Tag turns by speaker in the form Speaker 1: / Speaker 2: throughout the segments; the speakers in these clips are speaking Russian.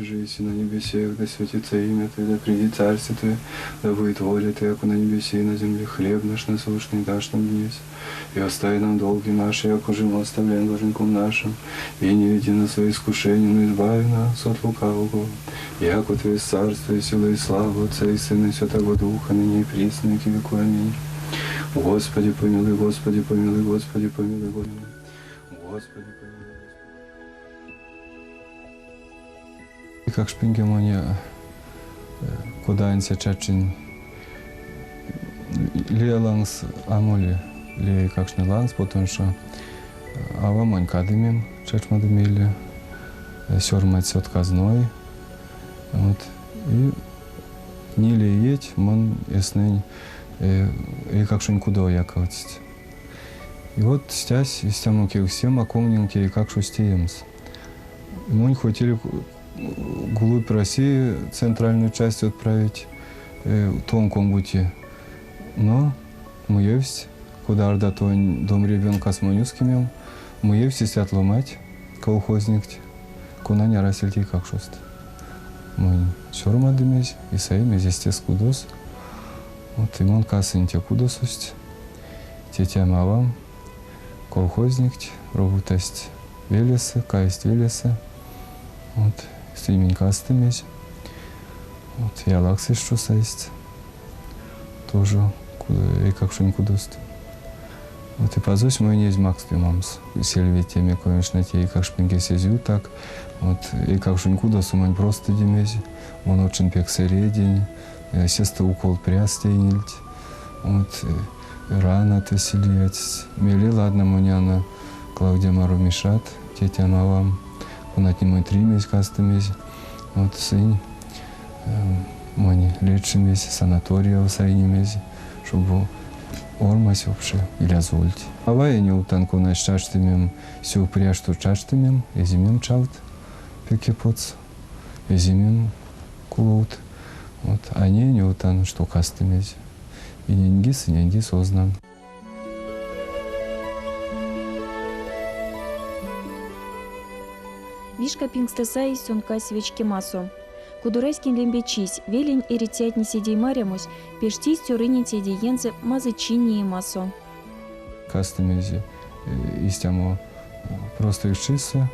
Speaker 1: жись и на небесе, да святится имя Твое, да придет царствие Твое, да будет воля Твоя, как на небесе и на земле. Хлеб наш насущный дашь нам днесь, и остави нам долги наши, як уже мы оставляем должником нашим, и не веди нас во искушение, но избави нас от лукавого. Яко Твое царство, и сила, и слава Отца и Сына, и Святого Духа, ныне и присно, и веку. Аминь. Господи помилуй, Господи помилуй, Господи помилуй, Господи помилуй. Как шпингемония, куда инся чачин леланс амоли, ле какшный ланс, потому что авамонь кадымем чачмадымели, сёрмать отказной, вот и не леять, мон яснень и как что никуда яковать. И вот стясь, и стямуки всем, а комненьки, как что стеемс. Мы хотели глубь России центральную часть отправить тонком бути, но мы есть, куда орда дом ребенка с монюским, мы есть светло мать, колхозник, куда не расельти как шост. Мы чорма дымесь, и саим здесь кудос. Вот и мон касын те кудосусть, тетя мавам, колхозник, работасть велесы, касть велесы, вот, стримень кастымесь, вот, я лаксы что есть, тоже, и как что кудост. Вот и позось мой не из максимумс, сельве теме, конечно, те, и как шпинги сезю так, вот, и как что кудос, он просто демесь, он очень пек середень, сестра укол приостенить, вот, рано то селить. Мели, ладно, моняна, Клавдия Мару мешат, тетя мавам, он от него 3 месяца кастымесь, вот, сын, мони лечший месяц, санатория в сайне месяц, чтобы ормась вообще, или азульти. А я не утанку на чаштымем, все пряжту чаштымем, и зимем чалт, пеки поц, и зимем кулоут. Вот, а не утан, что кастымесь. И неньги сознан.
Speaker 2: Вишка пингстасай сёнка свечки масо. Кудурайскин лембечись, велень и ретять не сидей марямусь, пештись тюрыни тедиенце мазычини масо.
Speaker 1: Кастымези истямо просто ишчися,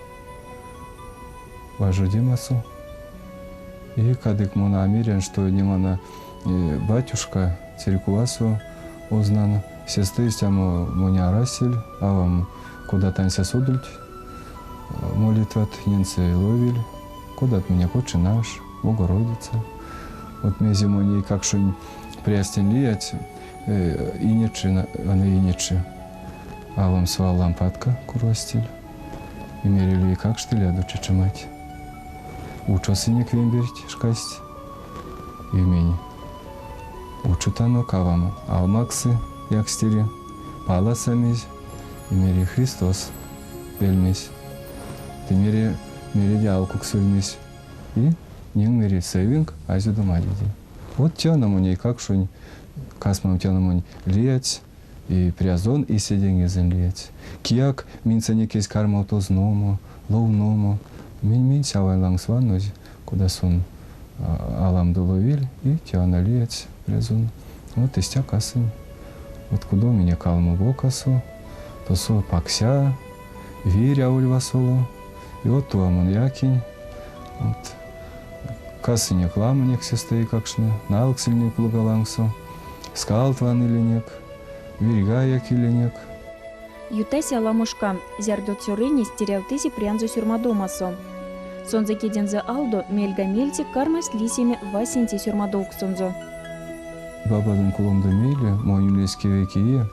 Speaker 1: важуди масо. И кадык мона амирен, что не мона батюшка церквасу узнан, сестры стямо моня расель, а вам куда-то анся судult, молитват ненце ловиль, куда-то меня Отче наш, Богородица. Вот мези мони как что приастен лиять, инечи, а не инечи, а вам своя лампадка куростиль, и мерили как что ляду чечемать. Учосы не квемберить шкасть, и имени. Учутано каваму, а максы, як стири, паласамись, и мери Христос, вельмись. Ты мери дялку ксульмись, и не мери сейвинг, а зю домадиди. Вот тяному не как шунь, касмам тяному лиять, и приазон, и сиденье землиять. Кияк минца некесь карма то зному, ловному, минь сявай лангсванусь, куда сон алам доловиль, и тяна лиять. Вот истя касын. Вот куда меня калму бокасу, то со пакся, виря ульвасолу, и вот туамон якинь, вот касыне кламнек сестры какшны, налк сильник лугалангсу, скалтван иленек, вирга як иленек.
Speaker 2: Ютася аламушка, зярдо тюрыни стереотызи прянзу сюрмадомасо. Сонзе кедензе алдо, мельга мельти кармас лисями васенти сюрмадок сонзо.
Speaker 1: Бабадын куломда мейлі, мой юлейский векие,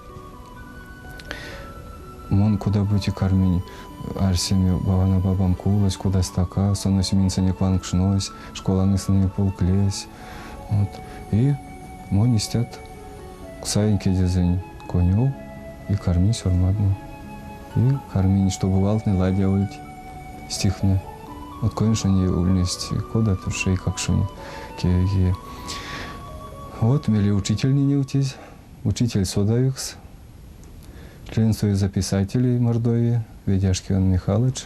Speaker 1: мон куда бути кармень, арсеми бабана бабам кулась, куда стака, соноси минца не кванкшнось, школа нысыне полклесь, вот. И мон истят ксаинки дезень коню и корми сюрмадну. И кармень, чтобы валтный ладья ульти, стихны. Вот, конечно, не ульнести, куда тут шей как шунь, кие. Вот, мели учитель не утись, учитель Содавикс, член Союза записателей Мордовии, Ведяшкин Михайлович,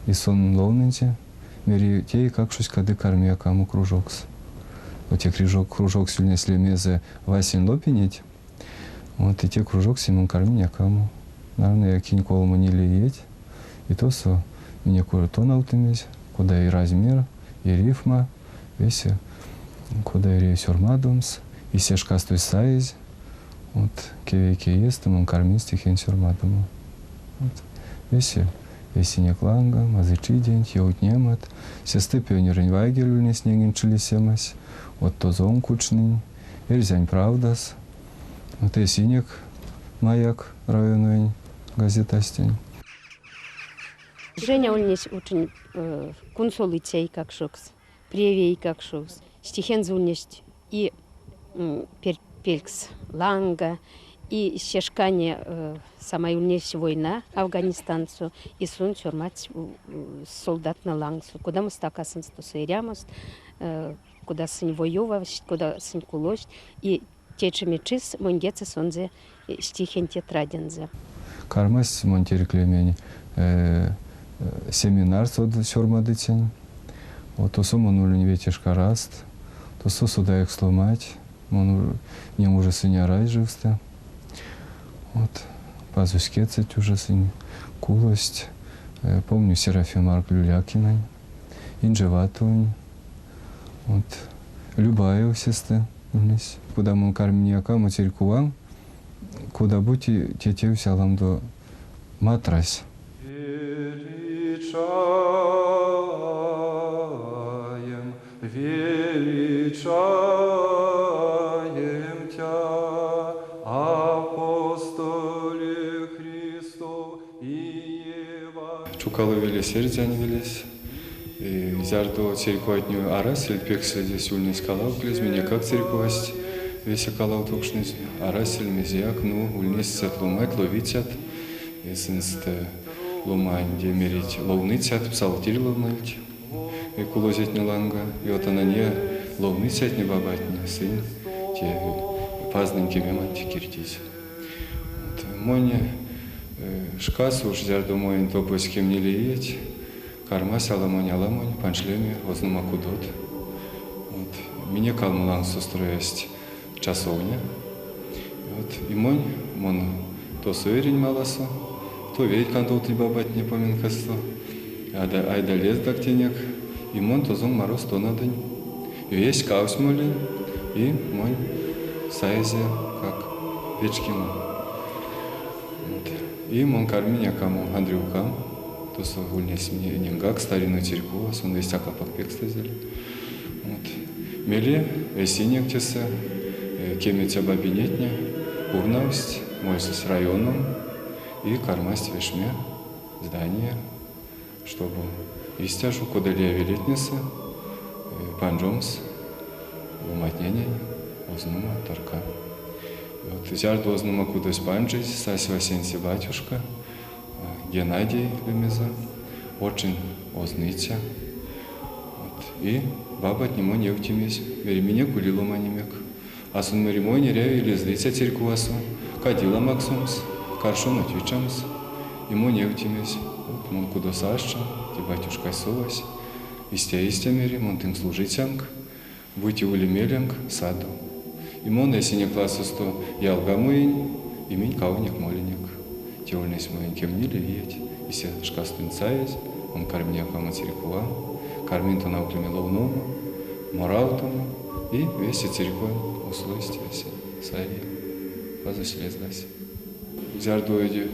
Speaker 1: и сон Ловненти, мери те, как шусь кады кармия каму кружокс. Вот те кружок сильнее слемезе васин лопинеть. Вот и те кружок симон кармия каму. Наверное, я кинь колому не лиеть. И то со мне кое то наутымесь, куда и размер, и рифма, весь куда и рейсюрмадумс, и сешкастуй сайз. Вот кевеки есть, он кармин стихен сюрмадуму. Вот весь не кланга, мазычи день, еут немат, сесты пионерин вайгелю не снегин чилисемась, вот то зон кучный, эрзянь правдас, вот и синек маяк районовень газетастень.
Speaker 3: Женя ульнес очень консолицей как шокс, привей как шокс, стихен зунесть и пелькс ланга, и сешкане самой ульнес война Афганистанцу, и сун сюрмать солдат на лангсу, куда мы стакасын стосырямост, куда сын воювать, куда сын кулость, и течеми чис монгецы сонзе стихен тетрадензе.
Speaker 1: Кармас монтериклемени. Семинар сод сюрмадыцень. Вот то сум он улюнь ветешка раст, то су сюда их сломать, он не может сыня рай живсты. Вот пазускецать уже сынь кулость. Помню Серафим Марк Люлякина, Инжеватунь, вот Любая сесты улись. Куда мы кармияка материкуам, куда будете тете взялам до матрас. Величаем Тя, апостоле Христов и Ева. Чукалы велись, сердяне велись. И зярду церковатню арас, или пексли здесь ульнись калау, клез меня как церковасть. Весь калау токшнись, арас, или мезияк, ну, ульнись цет ломать, ловитят. И сынсты ломань, где мерить ловныцят, псалтирь ловнать. И кулозить не ланга, и вот она не ловныцят, не бабатня, сын, те пазненьки меманти киртись. Моне шкас уж зярду моин топой с кем не лиеть. Кармас аламонь, паншлеми, ознума кудот. Вот. Мне калмулан состроесть часовня. Вот. И монь, то суверень маласа, то ведь кантот либо бать не поминкасто. Айда лес дактенек, и мон то зон мороз то на день. И есть каус молин, и монь сайзе, как вечки мон. Вот. И мон карминя кому Андрюкам. То са ульнес мне ненгак старинную церковь, сон весь акапак пек стазили. Вот. Мели синек теса, кемеця бабинетня, урнавсть, мойсус районом и кармасть вешме здание, чтобы истяжу кодалия велетнеса, панджомс, уматнение, ознума тарка. Вот зярду ознума кудось панджись, сась Васенси батюшка, Геннадий Лемеза, очень озныця. Вот. И баба от него не утимесь, веремине кулило манимек. А сон меримой не ряви лезлица церквасу, кадила максумс, каршон отвечамс, ему не утимесь. Вот мон кудо сашча, ти батюшка совась, истя мери, мон тим служитянг, будьте улемеленг, саду. И мон, если не классусто, ялга муинь, и минь кауник моленек. Теольнись мы кем не лиеть, и се шкастын цаез, он кармня кама церква, кармин-то науклями ловному, моралтому, и весь церковь условить весь саи, пазусь лезлась. Зярду эти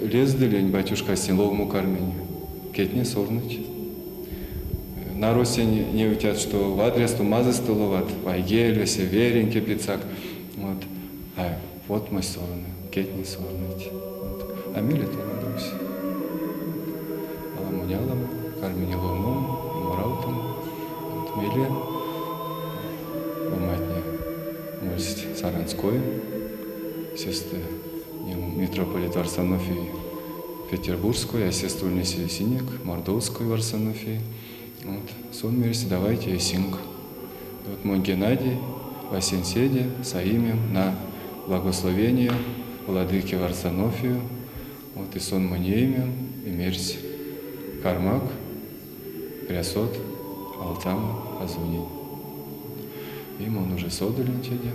Speaker 1: лездылень батюшка стен ловму карминю, кетне сорнуть. На Руси не утят, что в адрес то мазы столоват, вайгелю, севереньки пицак, вот, а вот мой сорны, кетне сорнуть. А мили то на Руси. Аламунялам, кармине ловном, моралтом, вот мили, уматне, мольсть Саранской, сестры митрополит Варсонофии Петербургской, а сестру Неси Синек, Мордовской Варсонофии. Вот, сон мирись, давайте синг. Вот мой Геннадий, Васенседе, Саимем на благословение владыки Варсонофию. Вот и сон мне имя, и мерсь кармак, прясот, алтам, азунин. Им он уже содален тебе.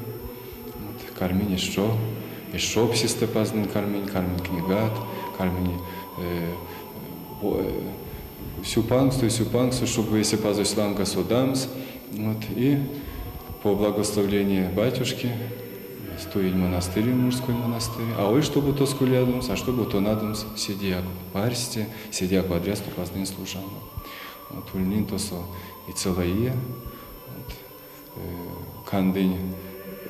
Speaker 1: Вот, кармин еще псисте пазнен кармин книгат, кармин сюпангсту, чтобы если пазосланка судамс. Вот, и по благословению батюшки стоит монастырь, мужской монастырь. А ой, чтобы то скулядумс, а чтобы то надумс, сидяк парсте, сидяк подрясту пазнен служану. Вот, ульнин то со и целая. Кандынь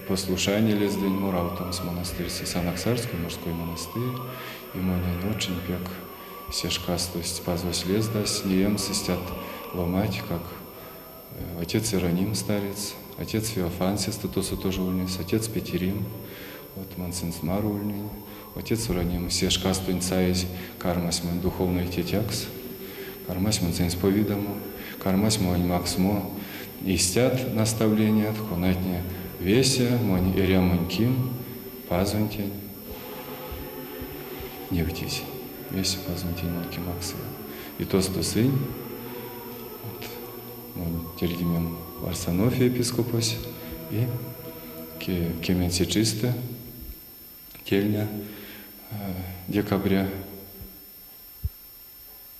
Speaker 1: послушание лездень мураутом с монастырь, Санаксарский мужской монастырь, и мне очень пек сешкас, то есть пазвось лездась, неем сыстят ломать, как отец Иероним старец, отец Феофансис, тотосу тоже ульнис, отец Петерим, вот Мансенсмар ульнин, отец Иероним, сешкас тунцаись, кармас мен духовный тетякс, кармас мен ценсповидому, кармас мен максмо, истят наставления, хонатне веся, мони ирямоньким, пазвантень, не втись, веся пазвантень монки максия. И то сын, вот, тердимем Варсонофия епископос, и кеменсичисты, тельня, декабря,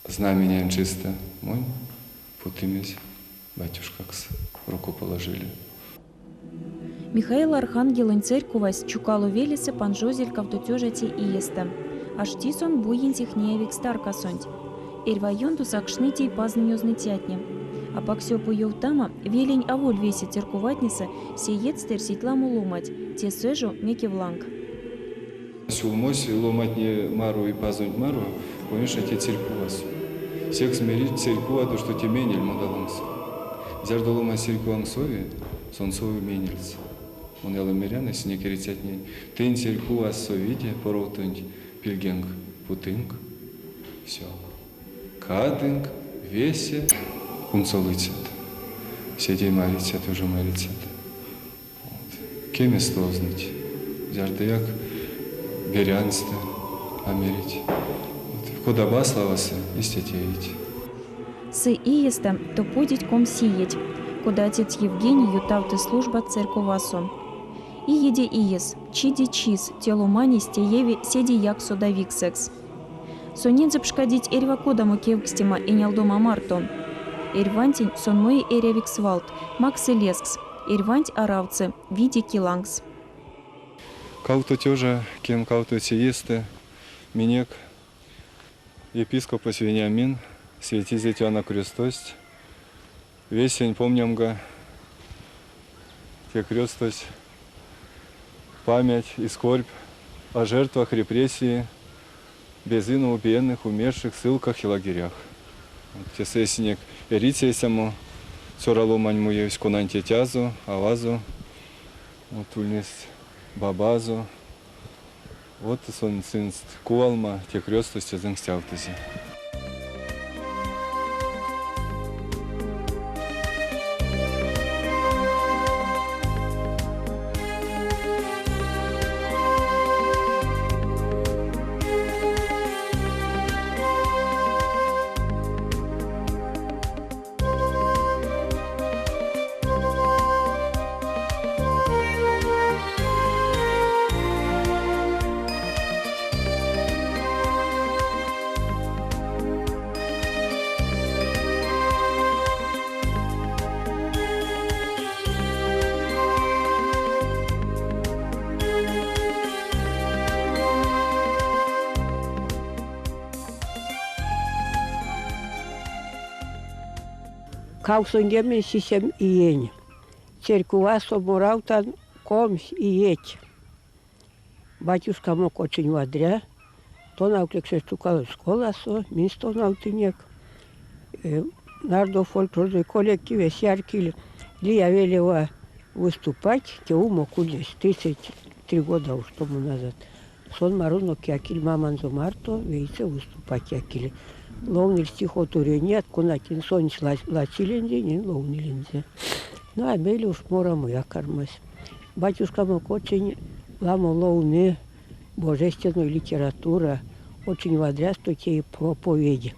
Speaker 1: знамением чисто, мой, путымесь. Батюшка руку положили.
Speaker 2: Михаил Архангелын церкувась чукалу велесе панжозель кавтотёжати иесте. Аштисон буин технеевик старкасонть. Эрвайонду сакшнытей пазнынёзны тятне. А паксёпу ёвтама велень аволь весе церкуватниса сеет стерситламу ломать, те сэжу меки вланг.
Speaker 1: Сулмось ломать не мару и пазнуть мару, конечно, те церкувас. Всех смирить церкуваду, что те менель мадаланс. Зярдолома сиркуам сови, сон сови менельц. Он эламерян, если не керицять не. Тень сиркуа совиде, поротунь пильгенг путынг. Все. Кадынг, весе, кунцолыцет. Седей марицет, уже марицет. Кеме слознуть. Зярдаяк берянсты, америть. Куда баславасы, истетеить.
Speaker 2: Сы иесте, то подить ком сиять, куда отец Евгений ютавты служба церковасу. И еде иес, чиди чиз, телумани стееви седи як содавиксекс. Сонензе пшкадить эрва кодаму кевкстима и нялдома марто. Эрвантень сон мои эревиксвалт, максы лескс, эрванть аравцы, види килангс.
Speaker 1: Кауто тёжа, кем кауто сиесте, минек, епископос Вениамин, святитель Иоанна Крестость, весень помнямга, те крестость, память и скорбь о жертвах репрессии, безвинно убиенных, умерших, ссылках и лагерях. Те сесенек эрицейсямо, сораломань муевсь конанте тязу, авазу, вот ульнес бабазу, вот сон сынст куалма, те крестости зангстявтези.
Speaker 4: Каусонгемен сисем иень. Церква соборалтан комс иеть. Батюшка мог очень водря. То науклекс стукал школа со, место наутинек. Нардо фольклорный коллектив сяркили. Лия велела выступать, те умок улез 33 года уж тому назад. Сон маруно кякили маманзо марто, вейце выступать якили. Ловнил стихотурю нет, кунатин сонч лачилензе, не ловнилензе. Ну, а бели уж мора моя кармась. Батюшка мог очень ламо ловны, божественную литература, очень водря, что те проповеди.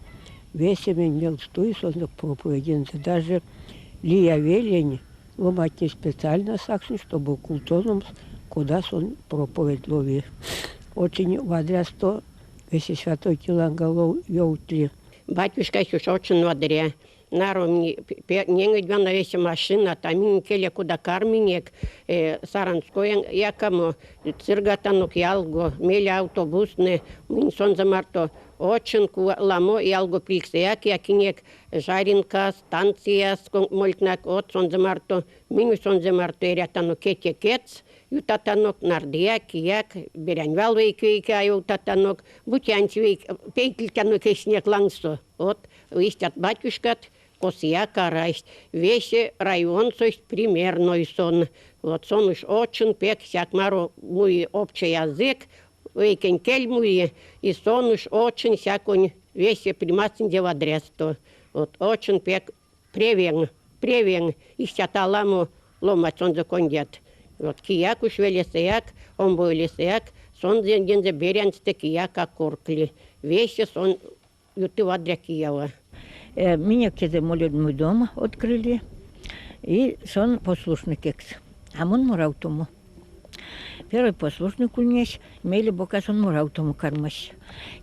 Speaker 4: весемен мелстуй, сон проповедензе. Даже Лия велень ломать не специально сакши, чтобы культоном, куда сон проповедь лови. Очень вадря сто, весь святой Киланголов ёутли.
Speaker 5: Батюшка еще очень водря. Нару мне не на весь машина, там келе куда карминек, саранское якому циргатанук ялго, меля автобусны, мин сон замарто очень ламо ялго пилксеяк якинек жаринка станция мольтнак от сон замарто, мин сон замарто эрятану кетекец. Ютатанок нардия, кияк, берянвал вейквейки, а ютатанок, бутянчвейк, пейкльканок эшнек лангсо. Вот, истят батюшкат, косияк арайст. Весь район сость примерной сон. Вот сон уж очень пек, сяк мару мой общий язык, вейкен кель муи, и сон уж очень сякон весь примасен девадресто. Вот очень пек превен, их сяталаму ломать сон закондят. Вот кияк уж велесеяк, он был лесеяк, сон гензе берянсте кияка коркли. Весь сон юты вадря киява.
Speaker 6: Меня kiedy молодой дом открыли, и сон послушный кекс. А мон мураутому. Первый послушник у меня, мели бока сон мураутому кармаш.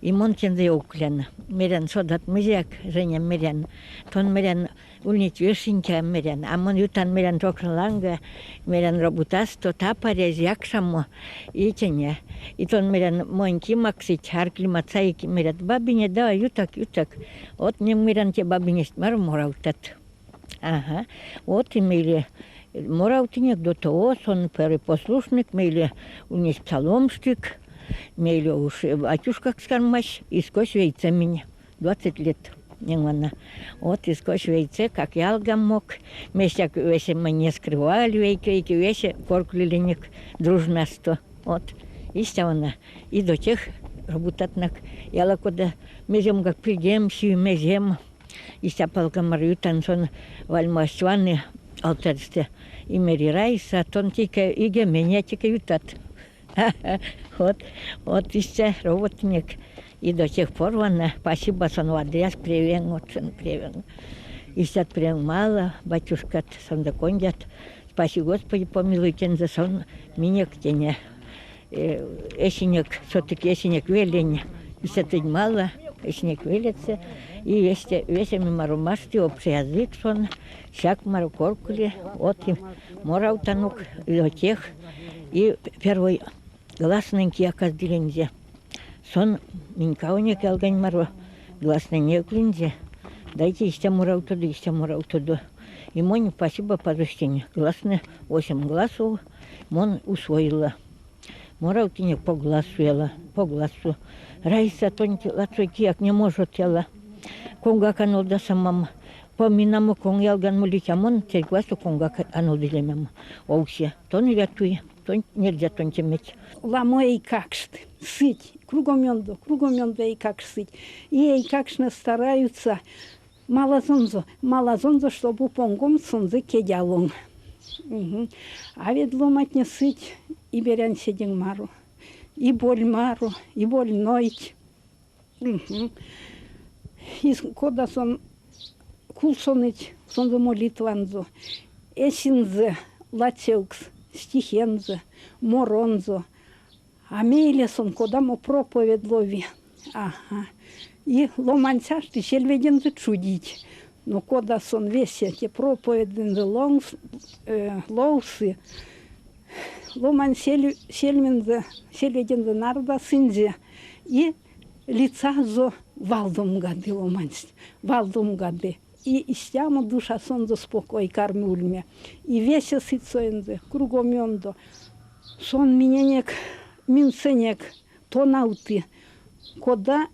Speaker 6: И мон кенде оклян. Мерян содат мизяк, женя мерян. Тон мерян улнить вешенька мерян. А мон ютан мерян токранланга, мерян работасто, тапарез якшамо. И теня. И тон мерян моньки максить, харкли мацайки мерят. Бабине да, ютак. Вот не мерян те бабине смар мураутат. Ага. Вот и мели. Мураутинек до того, сон перепослушник, мели у них псаломщик, мели уж батюшка скармаш, и сквозь вейце меня, 20 лет. Вот и сквозь вейце, как ялгам мог, месяк весе мы не скрывали, вейки, весе корклиленик дружносто. Вот, и стявана, и до тех работатнак, яла куда мезем как придем, мезем, и стяпалка Марию танцон вальмастваны, алтарсте. И мери райса, тон тика иге меня тика ютат. Вот еще работник. И до тех пор ванна, спасибо, сон водряс привен, очень привен. И сейчас прям мало, батюшка сон докондят. Спасибо, Господи, помилуйте за сон меня к тене. Эсенек, все-таки эсенек велень. И сейчас мало, эсенек велится. И весами марумашти, общий язык сон, всяк марукоркули, вот и мораутанук, и до тех. И первый гласненький оказделензе. Сон минкауник ялгань мару, гласный неклинзе. Дайте еще мураутуду. И моне спасибо подрастению. Гласный 8 гласов, мон усвоила. Мураутиник по гласу. Райса тоньки лацойки, як не может тела. Конга канолда самам. Поминаму кон ялган мулитямон, церквасу конга анолдилемам. Оусе, тон рятуе, тон нельзя тон теметь.
Speaker 7: Ламо и какшт, сыть, кругом ёнду и как сыть. И какшно стараются, малазонзо, чтобы понгом сонзы кедялон. А ведь ломать не сыть, и берян седен мару, и боль нойт. И когда сон кулсоныть, сон за молитванзо, эсинзе, лацеукс, стихензе, моронзо, а мейле сон, когда мо проповедь лови. Ага. И ломанцашти сельведензе чудить. Но когда сон весь эти проповедензе лоусы, ломан сельведензе нарда синзе, и лица зо валдом гады. И истямо душа сон за спокой кармульме. И весе сыцоензе, кругом ёндо. Сон минценек, тонауты. Кода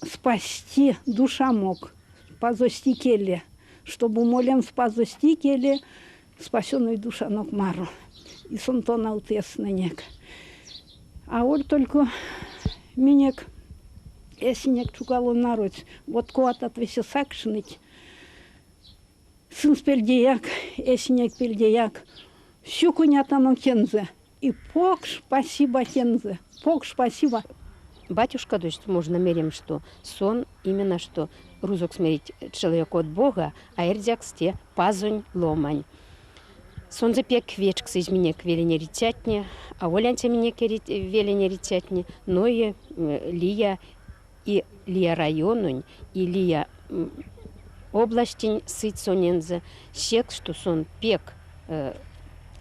Speaker 7: спасти душа мог, спазостикеле. Чтобы молем спазостикеле, спасенную душа ног мару. И сон тонауты ясненек. А вот только минек, эсенек чукало народ. Вот коатат весе сакшныть. Сын спельдеяк, эсенек пельдеяк. Щукунятану кензе. И пок спасибо кензе. Пок спасибо.
Speaker 3: батюшка, то есть можно мерим, что сон именно что рузок смерить человеку от Бога, а эрдяксте пазунь ломань. Сон запек вечкс из меня к велине ритятне, а олянте меня к велине ритятне, но и лия районунь, и лия областень сыть сонензе, сек, что сон пек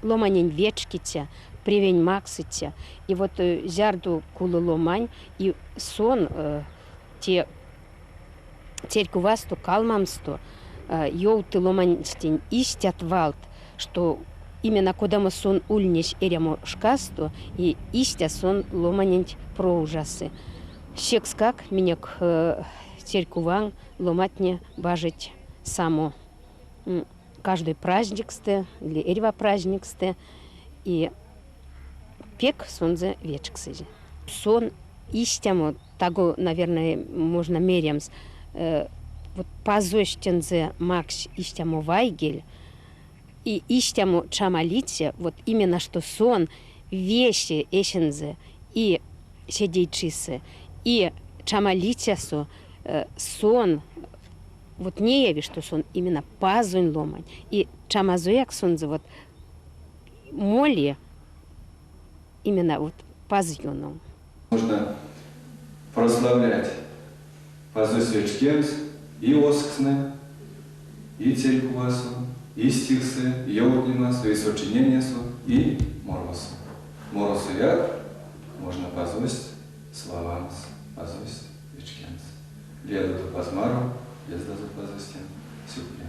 Speaker 3: ломанень вечкитя, привень макситя, и вот зярду кулы ломань, и сон те церкувасто калмамсто, йоуты ломаньстень истят валт, что именно куда мы сон ульнись эрямо шкасто, и истя сон ломанень про ужасы. Сек как меня к церкуван ломатне бажить само. Каждый праздниксте, или эрва праздниксте, и пек сонзе вечксизи. Сон истямо, того, наверное, можно мерямс, вот пазощензе макс истямо вайгель, и истямо чамалите, вот именно что сон вещи эшензе и седейчисы, и чамалитясу сон, вот не яви, что сон именно пазунь ломань, и чамазуяк сонзе вот моли именно вот пазюном.
Speaker 1: Нужно прославлять пазу свечкемс и осксны, и церквасу, и стихсы, и йоутнимасу, и сочинениясу, и моросу. Моросу як можно позвость словамс, позвость свечкемс. Леду то пазмару, езда за позвостем, сюпля.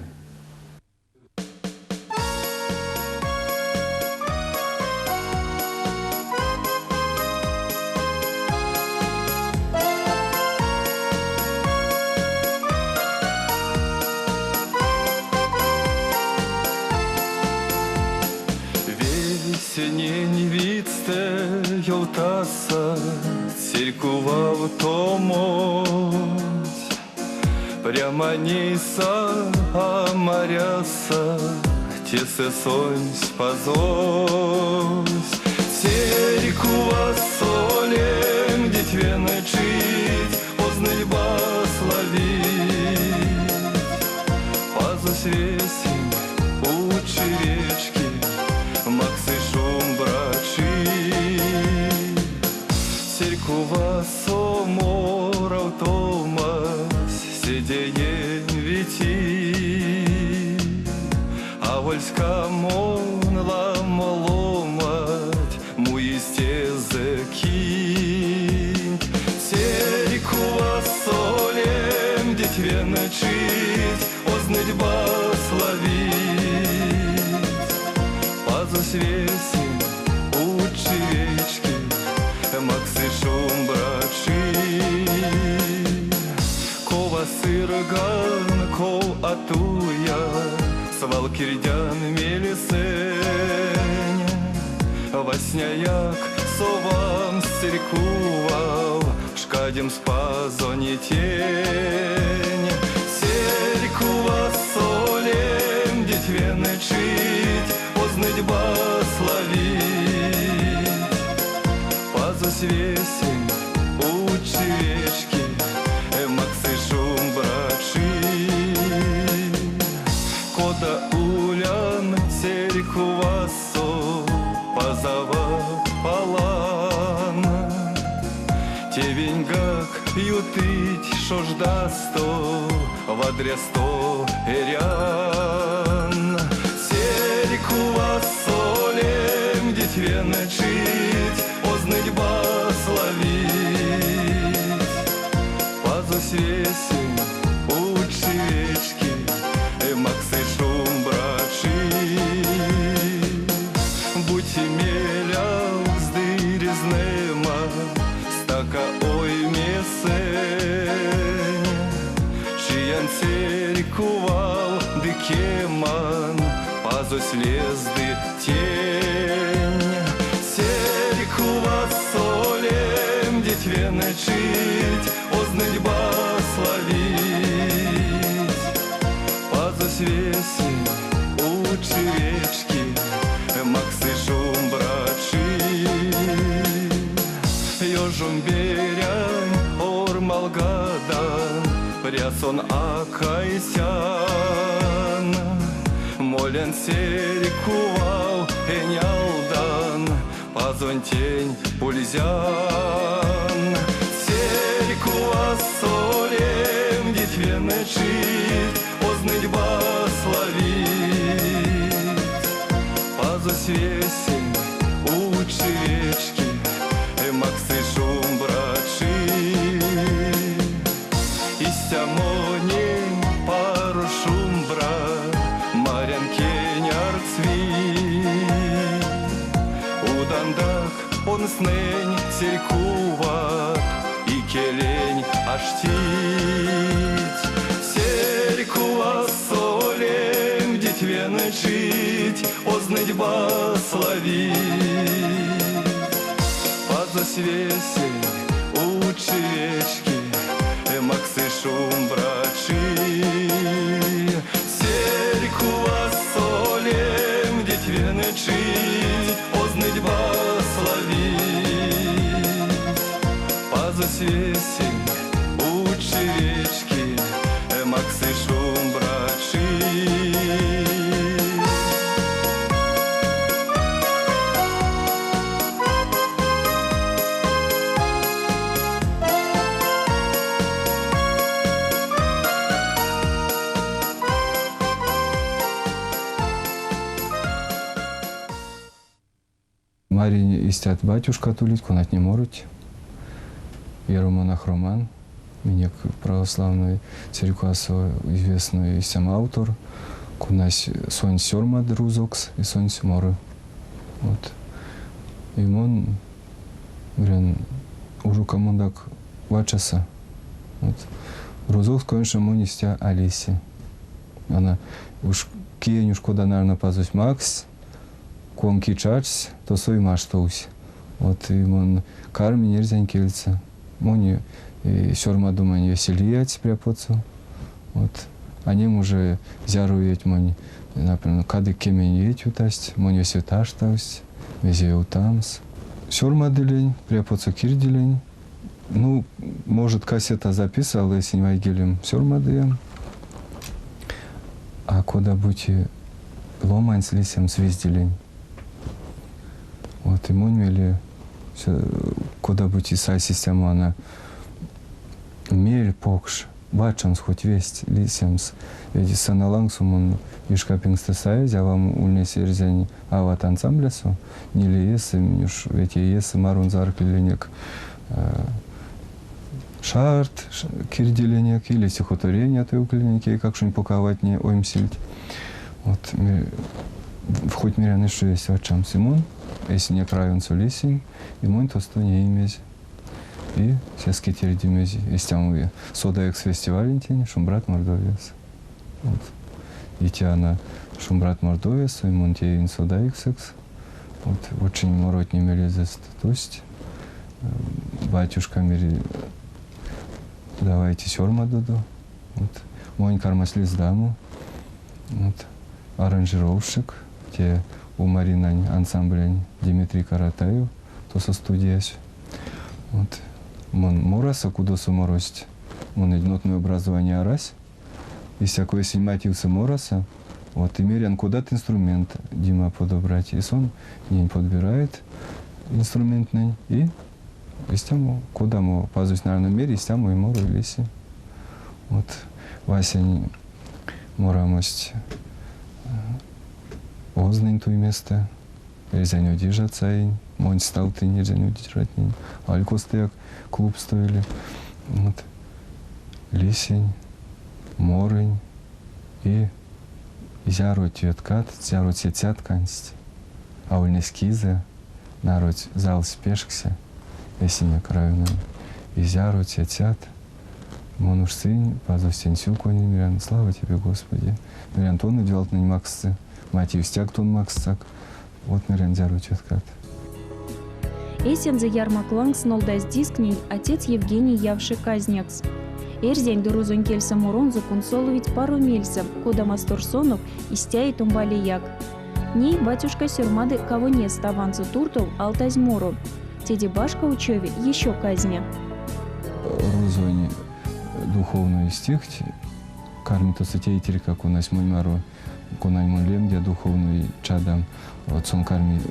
Speaker 8: Невидсте йолтаса, церкува томось, прямо ниса, а моряса, тесе сонсь позось. Церкува солем, дитве начить, познать славить, позось весень, учи речки, максы шум брачи. Церкува соморав томас, седеен вити, а вольска монла моломать, му истезе кинь. Церкува солем, дитве начить, ознать славить, пазус весен, учи речки, максы шум брачи. Кова сырган, ков атуя, свалкирдян мелисень, васняяк совам церкував, шкадем спазони тень. Церкува солем, дитве начить, познать славить, пазус весень, учи речки, максы шум брачи. Кода улян церкува со, позава палан, тевеньгак ютыть шождасто, вадрясто эрян. Церкува солем, дитве начить, познать славить, пазус весень, учи речки, максы шум брачи. Будь меляв вздырезнема, стака ой месень, чиян церкувал дикеман, пазус лезды тень. Церкува солем, дитве начить, ознать славить, пазус весень, учи речки, максы шум брачи. Ёжом беря сюрмалгадан, прясон акайсян. Молен серикувал энялдан, пазонтень пульзян. Серикува солем дитвены чит, озныть басловит. Пазось весень учи речки, максы шум брачи. Истямонень пару шум брат, марян кеняр цвит. Удандах он снень серькува, и келень аштить. Серькува солем дитвены чить, озныть басловит. Пазось весень учи речки, максы шум брачи. Серькува солем дитвены чить, озныть басловит. Пазось весень учи речки, максы шум брачи.
Speaker 1: Маріні істят батюшка тулить, конать не можуть. Иеромонах Роман, меня православной церкви известный сам автор, кунась сон сёрма друзокс и сон сёморы. Вот. И он, говорит, уже кому так вачаса. Вот. Друзокс, конечно, монистя Алиси. Она уж киенюш, куда, наверное, пазусь Макс, конки чарс, то свой маштоусь. Вот, и он карми нельзя кельца. Мони сёрма думаю веселиять пряпоцу. Вот. Они уже зяруют мони, например, кады кеменьеть утасть, мони светаштасть, везе утамс. Сёрма делень, пряпоцу кирделень. Ну, может, кассета записала, если не вайгелем сёрма даем. А куда будете ломань с лисем свизделень. Вот, и монь куда быть и са система она мель покш бачамс хоть весть лисемс ведь саналангсум он вишкапингста сайз а вам ульнес ерзень ават ансамблясу не ли есі минюш ведь есі марун заркленек шарт кирделенек или стихотворение той укленеке как что-нибудь паковать не оймсильт вот хоть миряны что есть вачам Симон. Если не крайон солисень, и мой то сто не имеет. И все скитери демези. Если там и сода экс фестивалентень, шумбрат мордовец. Вот. И тяна шумбрат мордовец, и монтеин сода экс. Вот очень морот не мелезест. То есть батюшка мири давайте сёрма дуду. Вот. Мой кармаслиз даму. Вот. Аранжировщик. Те у Марины ансамблень Дмитрий Каратаев, то со студиясь. Вот. Мон мораса, куда суморость, мон единотное образование арась. И всякое сниматився мораса, вот, и мерян куда-то инструмент Дима подобрать. И он не подбирает инструмент, и истяму, куда мы пазусь, наверное, мере, истяму и мору в лесе. Вот, Вася морамость ознань той место, нельзя не удержаться, и монь стал ты, нельзя не удержать, алько стояк, клуб стоили, вот, лисень, морень, и зярот веткат, зярот сетят кансть, а ульне скизы, народ зал спешкся, если не краю, и зярот сетят, мон уж сын, пазу стенсю кони, мирян, слава тебе, Господи, мирян тонны делать на максы, Матив стяг тон максак, вот мирян зярот веткат.
Speaker 2: Эсензе ярмакланг снолдас дискней отец Евгений явши казнякс. Эрзень дурузон кельса муронзу консоловить пару мельсом, кода масторсонов истяй тумбалияк. Ней батюшка сюрмады кого не ставанцу туртов алтазь мору. Теди башка учеви еще казня.
Speaker 1: розовый духовную стихть, кармит осетейтери, как у нас моймару, конаймон лемдя духовную чадам, вот сон карми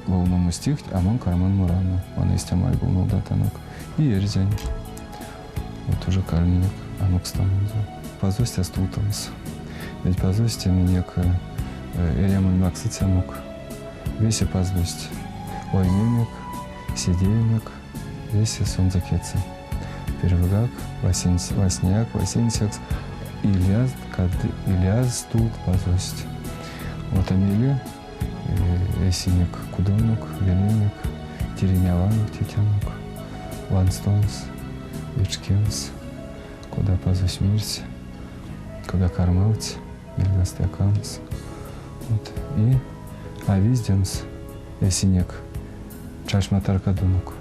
Speaker 1: ловному стихть, а мон карман мурану, он истямай был молдатанок. И ерзянь, вот уже карминик, анок станет. Позость остуталась. Ведь позость минек элемон максицянук. Весе позость оймемек, сидеемек, весе сон закеца. Первыгак, васняк, васенсекс, Ильяз тут позость. Вот амели, эсинек, кудонук, веленек, тереняванук, тетянук, ванстонс, вечкенс, куда позость мирсь, куда кормалць, мельгастяканс. Вот. И авизденс, эсинек, чашматаркадонук,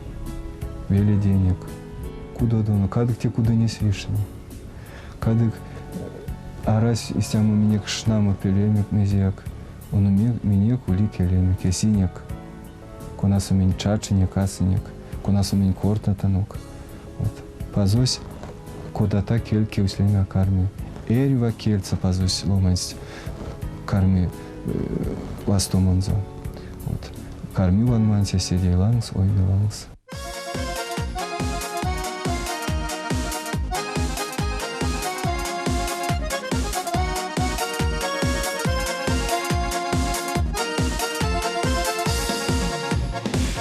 Speaker 1: веледенек, кудодонук, кадык те куда не свишни. Кадык арась истяму минек шнаму пелемек мезияк, он минек улик елемек, эсинек, конасу минь чачинек, асинек, конасу минь кортатанук. Вот. Позось куда-то кельки услемя карми. Эрива кельца позось ломасть карми ластомонзо. Вот. Карми ванманся сидей лангс, ой лангс.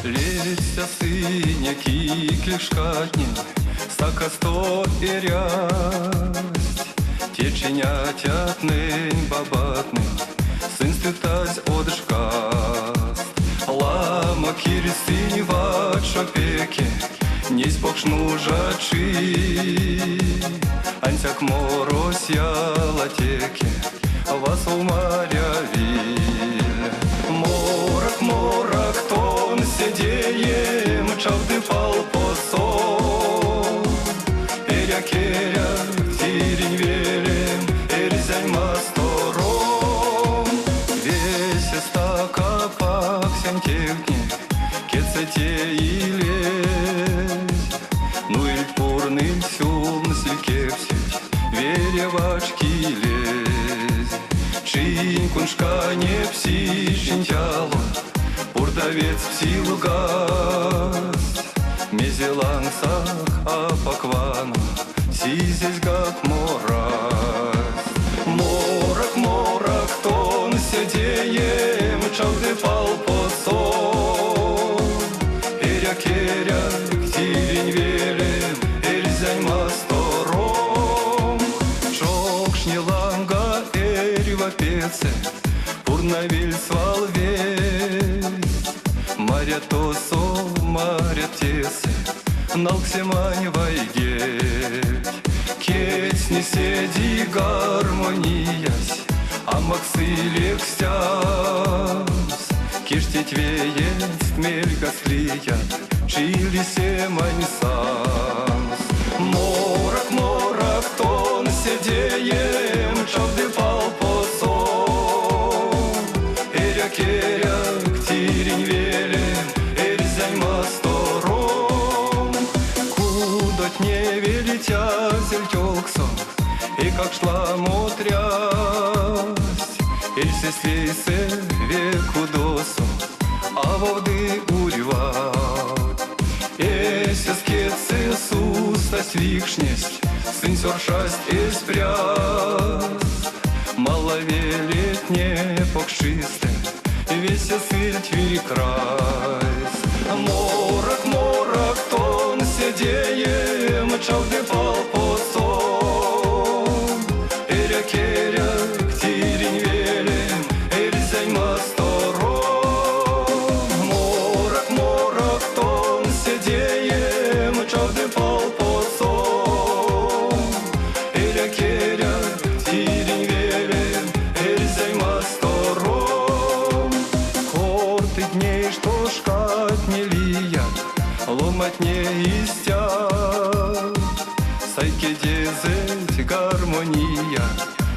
Speaker 8: Лється синя кіклішкатні, стака сто і рясть, теченятятний бабатний, син стютась одшкаст. Лама кірі сині вачопеки, нісь покшнужачи, антяк мороз ялатеки, вас у моря віль. Морок, морок, тон сидеем, чавды пал посол. Керя, тирень велем, эрзянь мастором. Весь стака паксям техни, кецете и лезь. Ну иль пурным сюлн силькепсить, веревачки лезь. Чинь куншка не пси шинтяло, урдовец псил газ. Мезелансах апаквану, сизесь гак мораз. Морок, морок, тон сидеем, чавды пал посол. Керя, тирень велем, эрзянь мастором. Чокшни ланга, эрива пеце, пурнавиль свал весь. Маря тосо, маря тесе, налксемань вайгеть. Кеть не седи гармониясь, а максылек стяс. Киштить веет, мельга слия, чили семань санс. Морок, морок, тон седеем, чавды пал посол. Керя, тирень велем, эрзянь мастором. Кудот не велитя зельтёксо, и как шла мотрясть, эльсе слейсе веку досу, а воды уреват. Эся скетсе суста свикшнесть, сын сёршасть эспряс. Маловелет не покшисте, весь сыльть викрайс. Морок, морок, тон седеем, чавды пал посол. Керя, тирень велем, эрзянь мастором. Морок, морок, тон седеем, чавды пал посол. Керя, тирень велем, эрзянь мастором. Корты дней, что шкат не лият, ломать не истят. Сайке дезеть гармония,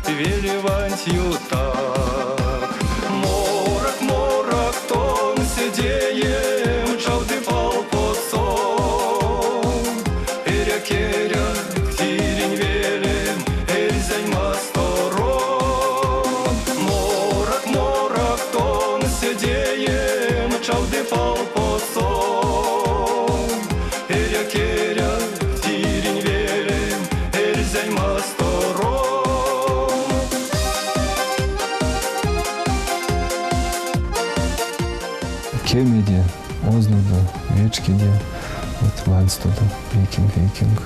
Speaker 8: велевантью так. Морок, морок, тон сидеем, чавды пал посол. Керя, сторон.
Speaker 1: Кемеде, Ознуда, Вечкеде, вот Ванстуда, викинг.